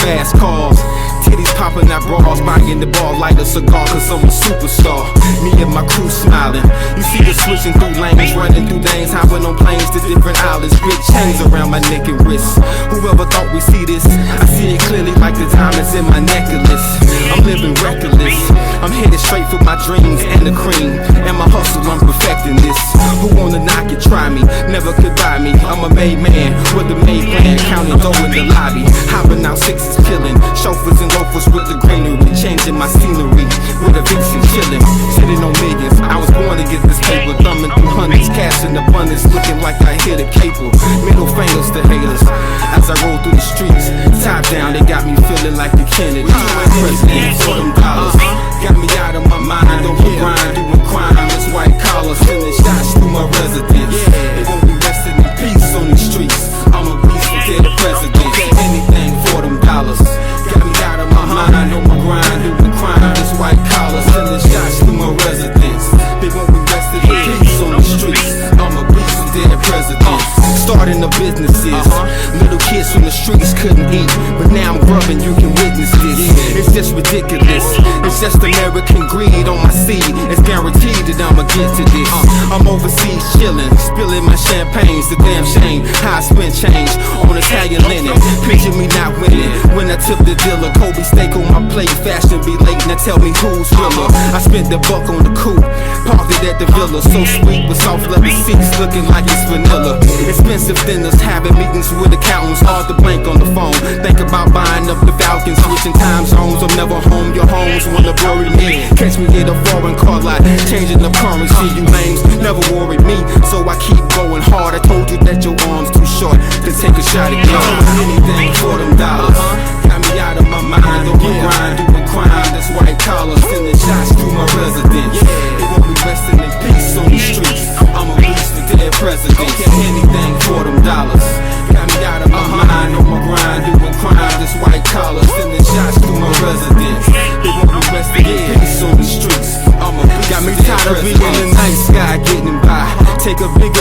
fast cars. Titties popping out bras, buying the bar, light a cigar, cause I'm a superstar. Me and my crew smiling. You see us switching through lanes, running through lanes, hopping on planes to different islands. Big chains around my neck and wrist. Whoever thought we see this, I see it clearly like the diamonds in my necklace. I'm living reckless, I'm headed straight for my dreams and the cream. And my hustle, I'm perfecting this. Who wanna knock it, try me, never could buy me. I'm a made man with a made plan, counting dough in the lobby. Hopping out sixes, killing chauffeurs and loafers with the greenery, changing my scenery with a vixen chilling, sitting on millions. I was born to get this paper, thumbing through hundreds, cash in abundance, looking like I hit a cable. Middle fingers to haters as I roll through the streets. Top down, they got me feeling like the Kennedy. President for them dollars, got me out of my mind. On the grind, doing crime. It's white collars, sending shots through my residence. They won't be resting in peace on the streets. I'm a beast until the president. Anything for them dollars. Got me out of my mind, on my grind, doing crime. It's white collars, sending shots through my residence. They won't be resting in peace on the streets. I'm a beast until the president. Starting the businesses, little kids from the streets couldn't eat, but now I'm grubbing, you can witness this. It's just ridiculous, it's just American greed on my seed. It's guaranteed that I'ma get to this. I'm overseas chilling, spilling my champagnes. The damn shame how I spend change on Italian linen. Picture me not winning when I tip the dealer. Kobe steak on my plate, fashion be late. Now tell me who's realer. I spent the buck on the coupe, parked it at the villa. So sweet with soft leather seats, looking like it's vanilla. Expensive dinners, having meetings with accountants, hard to blank on the phone. Think about buying up the Falcons, switching time zones. I'm never home, your homes wanna bury me. Catch me in a foreign car lot, changing the currency. You lames never worry me, so I keep going hard. I told you that your arm's too short to take a shot at you. Anything for them dollars, got me out of my mind. On the grind, doing crime. That's white collar, sending shots through my residence.